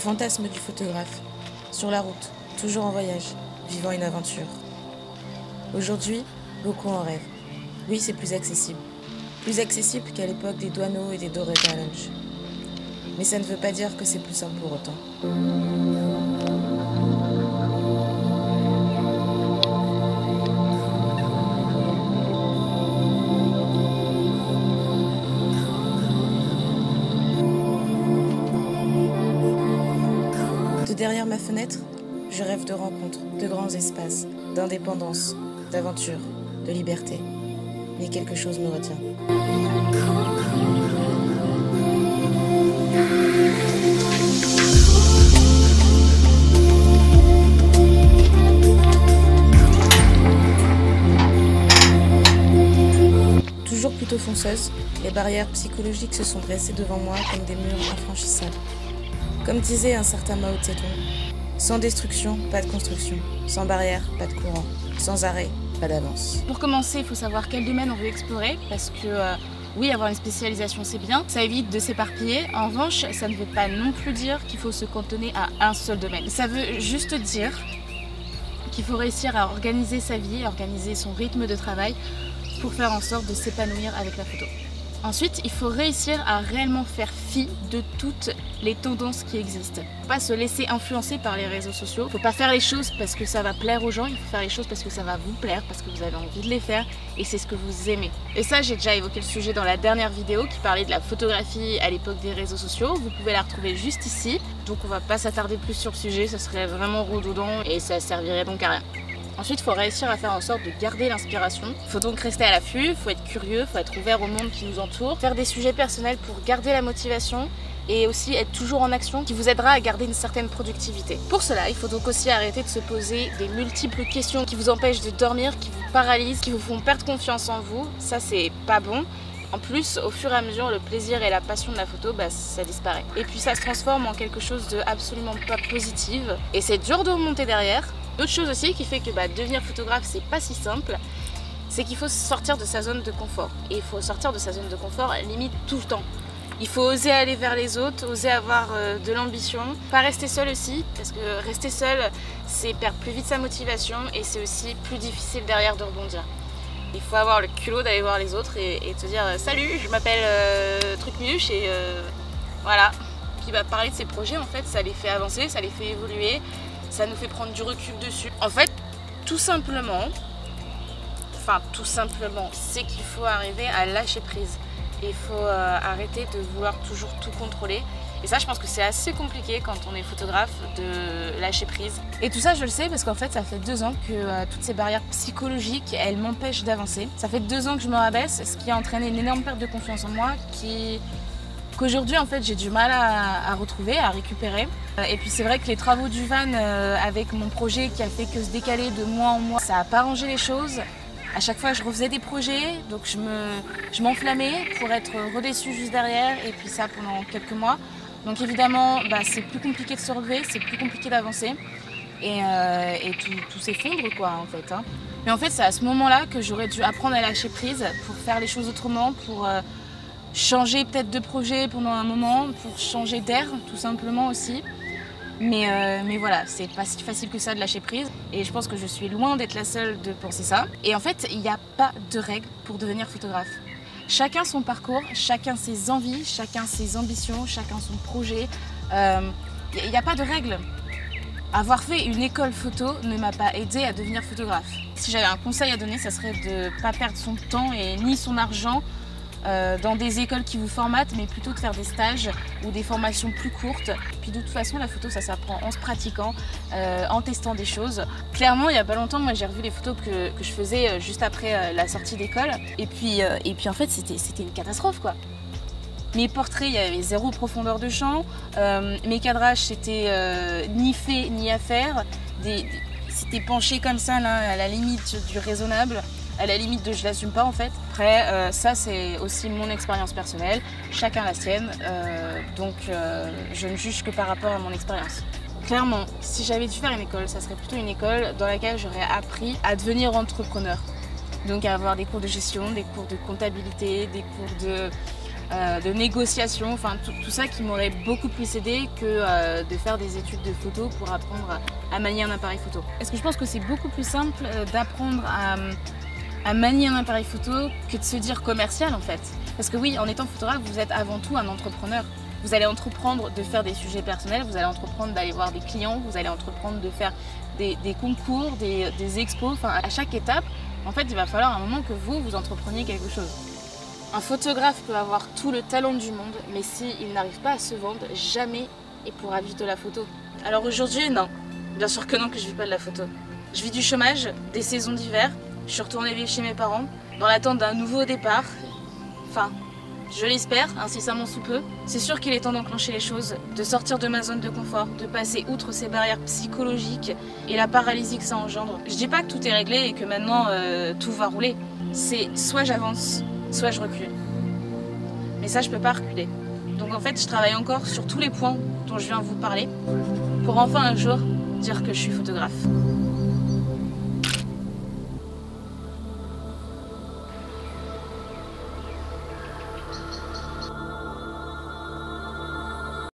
fantasme du photographe, sur la route, toujours en voyage, vivant une aventure. Aujourd'hui, beaucoup en rêvent. Oui, c'est plus accessible. Plus accessible qu'à l'époque des douaneaux et des Doré Challenge. Mais ça ne veut pas dire que c'est plus simple pour autant. De derrière ma fenêtre, je rêve de rencontres, de grands espaces, d'indépendance, d'aventure, de liberté. Mais quelque chose me retient. Toujours plutôt fonceuse, les barrières psychologiques se sont dressées devant moi comme des murs infranchissables. Comme disait un certain Mao Tse-tung, sans destruction, pas de construction. Sans barrière, pas de courant. Sans arrêt, pas d'avance. Pour commencer, il faut savoir quel domaine on veut explorer parce que oui, avoir une spécialisation c'est bien, ça évite de s'éparpiller. En revanche, ça ne veut pas non plus dire qu'il faut se cantonner à un seul domaine. Ça veut juste dire qu'il faut réussir à organiser sa vie, organiser son rythme de travail pour faire en sorte de s'épanouir avec la photo. Ensuite, il faut réussir à réellement faire fi de toutes les tendances qui existent. Il ne faut pas se laisser influencer par les réseaux sociaux. Il ne faut pas faire les choses parce que ça va plaire aux gens, il faut faire les choses parce que ça va vous plaire, parce que vous avez envie de les faire et c'est ce que vous aimez. Et ça, j'ai déjà évoqué le sujet dans la dernière vidéo qui parlait de la photographie à l'époque des réseaux sociaux. Vous pouvez la retrouver juste ici. Donc on ne va pas s'attarder plus sur le sujet, ça serait vraiment redondant et ça servirait donc à rien. Ensuite, il faut réussir à faire en sorte de garder l'inspiration. Il faut donc rester à l'affût, il faut être curieux, il faut être ouvert au monde qui nous entoure. Faire des sujets personnels pour garder la motivation et aussi être toujours en action qui vous aidera à garder une certaine productivité. Pour cela, il faut donc aussi arrêter de se poser des multiples questions qui vous empêchent de dormir, qui vous paralysent, qui vous font perdre confiance en vous. Ça, c'est pas bon. En plus, au fur et à mesure, le plaisir et la passion de la photo, ça disparaît. Et puis ça se transforme en quelque chose de absolument pas positif. Et c'est dur de remonter derrière. Autre chose aussi qui fait que devenir photographe c'est pas si simple, c'est qu'il faut sortir de sa zone de confort. Et il faut sortir de sa zone de confort limite tout le temps. Il faut oser aller vers les autres, oser avoir de l'ambition, pas rester seul aussi, parce que rester seul c'est perdre plus vite sa motivation et c'est aussi plus difficile derrière de rebondir. Il faut avoir le culot d'aller voir les autres et te dire salut, je m'appelle Trucmuche et voilà. Puis parler de ses projets en fait, ça les fait avancer, ça les fait évoluer. Ça nous fait prendre du recul dessus. En fait, tout simplement, c'est qu'il faut arriver à lâcher prise. Il faut arrêter de vouloir toujours tout contrôler. Et ça, je pense que c'est assez compliqué quand on est photographe de lâcher prise. Et tout ça, je le sais parce qu'en fait, ça fait 2 ans que toutes ces barrières psychologiques, elles m'empêchent d'avancer. Ça fait 2 ans que je me rabaisse, ce qui a entraîné une énorme perte de confiance en moi, qu'aujourd'hui en fait j'ai du mal à retrouver, à récupérer. Et puis c'est vrai que les travaux du van avec mon projet qui a fait que se décaler de mois en mois, ça n'a pas arrangé les choses. À chaque fois je refaisais des projets, donc je m'enflammais pour être redéçue juste derrière et puis ça pendant quelques mois. Donc évidemment c'est plus compliqué de se relever, c'est plus compliqué d'avancer et tout s'effondre quoi en fait. Mais en fait c'est à ce moment-là que j'aurais dû apprendre à lâcher prise pour faire les choses autrement, pour changer peut-être de projet pendant un moment, pour changer d'air tout simplement aussi. Mais voilà, c'est pas si facile que ça de lâcher prise et je pense que je suis loin d'être la seule de penser ça. Et en fait, il n'y a pas de règle pour devenir photographe. Chacun son parcours, chacun ses envies, chacun ses ambitions, chacun son projet. Il n'y a pas de règle. Avoir fait une école photo ne m'a pas aidé à devenir photographe. Si j'avais un conseil à donner, ça serait de ne pas perdre son temps et ni son argent dans des écoles qui vous formatent, mais plutôt de faire des stages ou des formations plus courtes. Puis de toute façon, la photo, ça s'apprend en se pratiquant, en testant des choses. Clairement, il n'y a pas longtemps, moi j'ai revu les photos que je faisais juste après la sortie d'école. Et puis en fait, c'était une catastrophe quoi. Mes portraits, il y avait 0 profondeur de champ. Mes cadrages, c'était ni fait ni à faire. C'était penché comme ça, là, à la limite du raisonnable. À la limite de je l'assume pas en fait. Après, ça c'est aussi mon expérience personnelle, chacun la sienne, donc je ne juge que par rapport à mon expérience. Clairement, si j'avais dû faire une école, ça serait plutôt une école dans laquelle j'aurais appris à devenir entrepreneur. Donc à avoir des cours de gestion, des cours de comptabilité, des cours de de négociation, enfin tout ça qui m'aurait beaucoup plus aidé que de faire des études de photo pour apprendre à manier un appareil photo. Parce que je pense que c'est beaucoup plus simple d'apprendre à manier un appareil photo que de se dire commercial en fait. Parce que oui, en étant photographe, vous êtes avant tout un entrepreneur. Vous allez entreprendre de faire des sujets personnels, vous allez entreprendre d'aller voir des clients, vous allez entreprendre de faire des concours, des expos, enfin à chaque étape, en fait il va falloir un moment que vous entrepreniez quelque chose. Un photographe peut avoir tout le talent du monde, mais s'il n'arrive pas à se vendre, jamais il pourra vivre de la photo. Alors aujourd'hui, non. Bien sûr que non, que je vis pas de la photo. Je vis du chômage, des saisons d'hiver, je suis retournée vivre chez mes parents, dans l'attente d'un nouveau départ. Enfin, je l'espère, incessamment sous peu. C'est sûr qu'il est temps d'enclencher les choses, de sortir de ma zone de confort, de passer outre ces barrières psychologiques et la paralysie que ça engendre. Je dis pas que tout est réglé et que maintenant tout va rouler. C'est soit j'avance, soit je recule. Mais ça, je peux pas reculer. Donc en fait, je travaille encore sur tous les points dont je viens vous parler pour enfin un jour dire que je suis photographe.